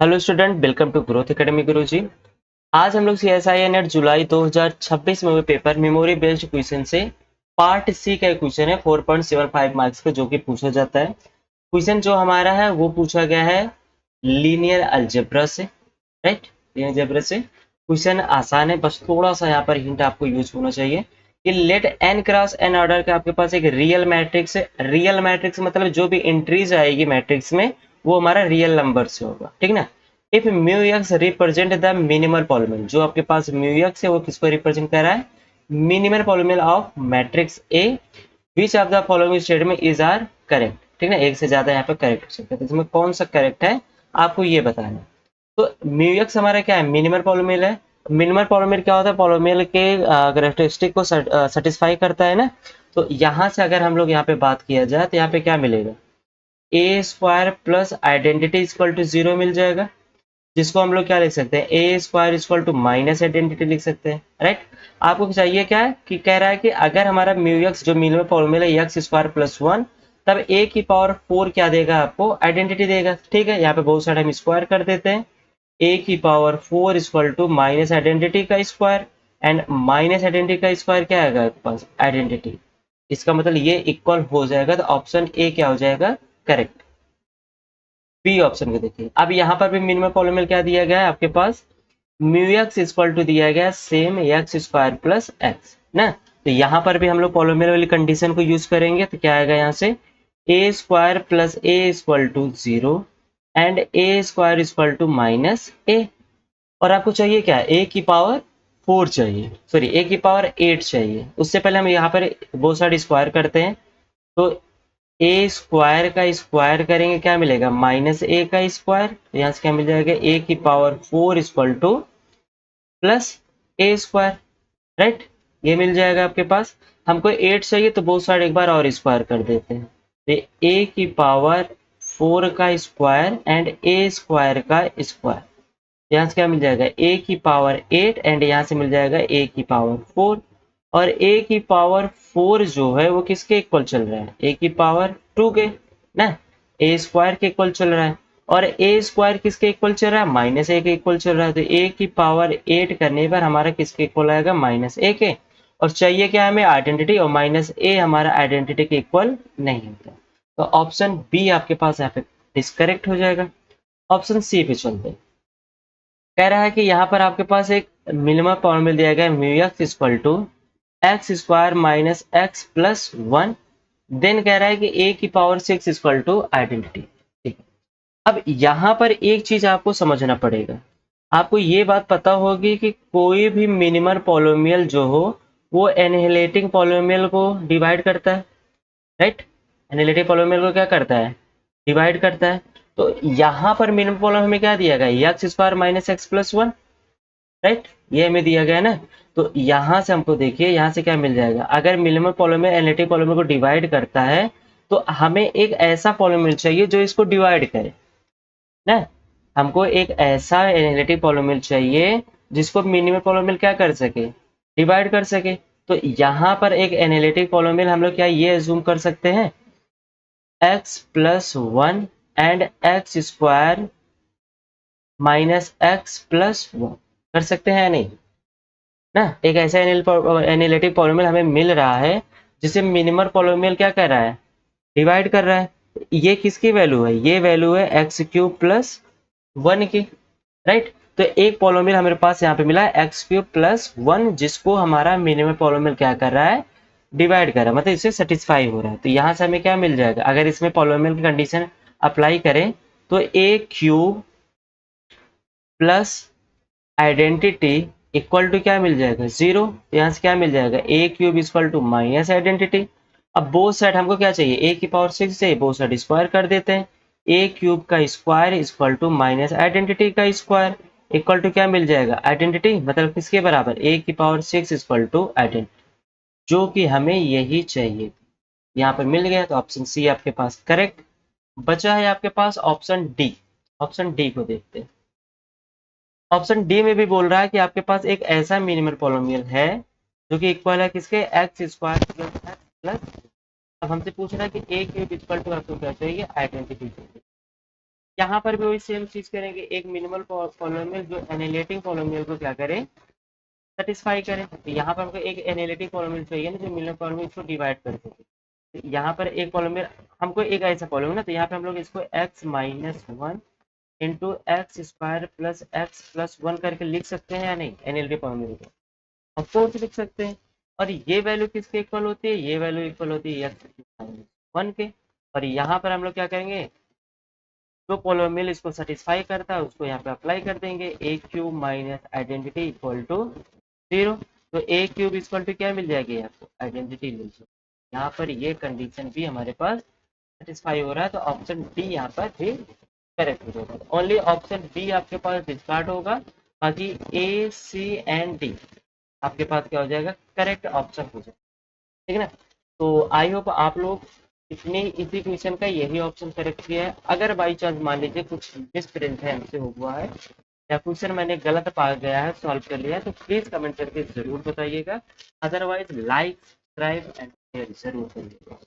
Hello student, welcome to growth academy Guruji. आज हम लोग CSI नेट जुलाई 2026 में हुए पेपर मेमोरी बेस्ड क्वेश्चन से पार्ट सी का क्वेश्चन है 4.75 मार्क्स का, जो कि पूछा जाता है। क्वेश्चन जो हमारा है वो पूछा गया है लीनियर अलजेब्रा से, राइट। लीनियर अलजेब्रा से क्वेश्चन आसान है, बस थोड़ा सा यहाँ पर हिंट आपको यूज होना चाहिए कि let n cross n order का आपके पास एक रियल मैट्रिक्स है। रियल मैट्रिक्स मतलब जो भी एंट्रीज आएगी मैट्रिक्स में वो हमारा रियल नंबर से होगा, ठीक ना। If mu x represent the minimal polynomial, जो आपके पास म्यू एक्स है वो किसको रिप्रेजेंट कर रहा है? Minimal polynomial of matrix A, which of the following statement is are correct, ठीक ना। एक से ज्यादा यहाँ पे करेक्ट हो सकता है, तो इसमें कौन सा करेक्ट है आपको ये बताना है। तो म्यू एक्स हमारा क्या है? मिनिमल पॉलिनोमियल है। मिनिमल पॉलिनोमियल क्या होता है? पॉलिनोमियल के कैरेक्टरिस्टिक को सेटिस्फाई करता है ना। तो यहाँ से अगर हम लोग यहाँ पे बात किया जाए तो यहाँ पे क्या मिलेगा? A square plus identity equal to 0 मिल जाएगा, जिसको हम लोग क्या लिख सकते हैं? A square equal to minus identity लिख सकते हैं, राइट। आपको चाहिए क्या है कि कह रहा है कि अगर हमारा म्यू एक्स जो मिनिमम फॉर्मूला है एक्स स्क्वायर प्लस 1, तब ए की पावर 4 क्या देगा आपको? आइडेंटिटी देगा, ठीक है। यहाँ पे बहुत सारे हम स्क्वायर कर देते हैं। ए की power 4 equal to minus identity का स्क्वायर, एंड माइनस आइडेंटिटी का स्क्वायर क्या आएगा आपके पास? आइडेंटिटी। इसका मतलब ये इक्वल हो जाएगा, तो ऑप्शन ए क्या हो जाएगा? करेक्ट। बी ऑप्शन को देखिए। अब यहाँ पर भी मिनिमम पॉलिनोमियल क्या दिया गया है आपके पास? म्यू एक्स इक्वल टू दिया गया same x square plus x ना। तो यहाँ पर भी हम लोग पॉलिनोमियल वाली कंडीशन को यूज करेंगे, तो क्या आएगा यहाँ से? A square plus A equal to 0 and A square equal to minus A. और आपको चाहिए क्या? ए की पावर 4 चाहिए, सॉरी ए की पावर 8 चाहिए। उससे पहले हम यहाँ पर बहुत सारे स्क्वायर करते हैं। तो ए स्क्वायर का स्क्वायर करेंगे, क्या मिलेगा? माइनस ए का स्क्वायर। यहाँ से क्या मिल जाएगा? ए की पावर 4 इक्वल टू प्लस ए स्क्वायर, राइट। ये मिल जाएगा आपके पास। हमको 8 चाहिए, तो बहुत सारे एक बार और स्क्वायर कर देते हैं। तो ए की पावर 4 का स्क्वायर एंड ए स्क्वायर का स्क्वायर। यहाँ से क्या मिल जाएगा? ए की पावर 8 एंड यहाँ से मिल जाएगा ए की पावर 4। और ए की पावर 4 जो है वो किसके इक्वल चल रहा है? ए की पावर 2 के ना। ए स्क्वायर के इक्वल चल रहा है, और ए स्क्वायर किसके इक्वल चल रहा है? माइनस ए के इक्वल चल रहा है। तो ए की पावर 8 करने पर हमारा किसके इक्वल आएगा? माइनस ए के। और चाहिए क्या हमें? आइडेंटिटी, और माइनस ए हमारा आइडेंटिटी के इक्वल नहीं होता। तो ऑप्शन बी आपके पास यहाँ पे डिस्करेक्ट हो जाएगा। ऑप्शन सी पे चलते हैं। कह रहा है कि यहाँ पर आपके पास एक मिनिमम पॉलिनोमियल दिया गया है mu x equal to x square minus x plus 1। Then कह रहा है कि ए की पावर 6 इक्वल टू आइडेंटिटी, ठीक है। अब यहाँ पर एक चीज आपको समझना पड़ेगा। आपको ये बात पता होगी कि कोई भी मिनिमम पॉलिनोमियल जो हो वो एनिहिलेटिंग पॉलिनोमियल को डिवाइड करता है, राइट। एनालिटिक पॉलिनोमियल को क्या करता है? डिवाइड करता है। तो यहाँ पर मिनिमम पॉलिनोमियल हमें क्या दिया गया? X square minus x plus 1, right. ये हमें दिया गया है ना। तो यहाँ से हमको देखिए, यहाँ से क्या मिल जाएगा? अगर मिनिमम पॉलिनोमियल एनालिटिक पॉलिनोमियल को डिवाइड करता है, तो हमें एक ऐसा पॉलिनोमियल चाहिए जो इसको डिवाइड करे ना। हमको एक ऐसा एनालिटिक पॉलिनोमियल चाहिए जिसको मिनिमम पॉलिनोमियल क्या कर सके? डिवाइड कर सके। तो यहाँ पर एक एनालिटिक पॉलिनोमियल हम लोग क्या ये एज्यूम कर सकते हैं? X plus 1 and x square minus x plus 1 कर सकते हैं या नहीं ना। एक ऐसा एनालिटिक पॉलिनोमियल हमें मिल रहा है जिसे मिनिमम पॉलिनोमियल क्या कर रहा है? डिवाइड कर रहा है। ये किसकी वैल्यू है? ये वैल्यू है एक्स क्यूब प्लस 1 की, राइट। तो एक पॉलिनोमियल हमारे पास यहाँ पे मिला है एक्स क्यूब प्लस 1, जिसको हमारा मिनिमम पॉलिनोमियल क्या कर रहा है? डिवाइड कर रहा है, मतलब इससे सेटिस्फाई हो रहा है। तो यहाँ से हमें क्या मिल जाएगा? अगर इसमें पॉलिनोमियल की कंडीशन अप्लाई करें तो A cube plus identity equal to क्या मिल जाएगा? 0। यहाँ से क्या मिल जाएगा? A cube equal to minus identity. अब बोथ साइड हमको क्या चाहिए? ए की पावर 6 चाहिए, बोथ साइड स्क्वायर कर देते हैं। ए क्यूब का square equal to minus identity का स्क्वायर इक्वल टू क्या मिल जाएगा? आइडेंटिटी, मतलब किसके बराबर? ए की पावर 6 इक्वल टू आइडेंटिटी, जो कि हमें यही चाहिए। यहाँ पर मिल गया, तो ऑप्शन सी आपके पास करेक्ट। बचा है आपके पास ऑप्शन डी। ऑप्शन डी को देखते हैं। ऑप्शन डी में भी बोल रहा है कि आपके पास एक ऐसा मिनिमम पॉलिनोमियल है जो कि इक्वल है किसके? X square plus x plus. अब हमसे पूछ रहा है कि ए क्यूब इक्वल टू आपको क्या चाहिए? आइडेंटिटी चाहिए। यहाँ पर भी वही सेम चीज करेंगे, एक मिनिमल पॉलिनोमियल जो एनालिटिक पॉलिनोमियल को क्या करें, सेटिस्फाई करें। तो यहाँ पर हमको एक एनालिटिक पॉलिनोमियल चाहिए ना जो मिनिमल पॉलिनोमियल को डिवाइड कर सके। तो यहाँ पर एक पॉलिनोमियल, हमको एक ऐसा पॉलिनोमियल ना, तो यहाँ पे हम लोग इसको x minus one into x square plus x plus one करके लिख सकते हैं या नहीं, एनालिटिक पॉलिनोमियल को ऑफकोर्स लिख सकते हैं। और ये वैल्यू किसके इक्वल होती है, ये वैल्यू इक्वल होती है एक्स माइनस वन के। और यहाँ पर हम लोग क्या करेंगे, जो पोलोमियल इसको सेटिस्फाई करता है उसको यहाँ पे अप्लाई कर देंगे, A cube minus identity equal to zero. तो ए क्यूब इक्वल टू क्या मिल जाएगी आपको, आइडेंटिटी मिल जाएगी। यहाँ पर ये कंडीशन भी हमारे पास सेटिस्फाई हो रहा है, तो ऑप्शन डी यहाँ पर भी करेक्ट हो जाएगा। ओनली ऑप्शन बी आपके पास डिस्कार्ड होगा, बाकी ए सी एंड डी आपके पास क्या हो जाएगा, करेक्ट ऑप्शन हो जाएगा। ठीक है ना। तो आई होप आप लोग इतने इसी क्वेश्चन का यही ऑप्शन करेक्ट किया है। अगर बाई चांस मान लीजिए कुछ मिसप्रिंट है हमसे हुआ है या क्वेश्चन मैंने गलत पा गया है, सॉल्व कर लिया है, तो प्लीज कमेंट करके जरूर बताइएगा। Otherwise like subscribe and share जरूर करिएगा।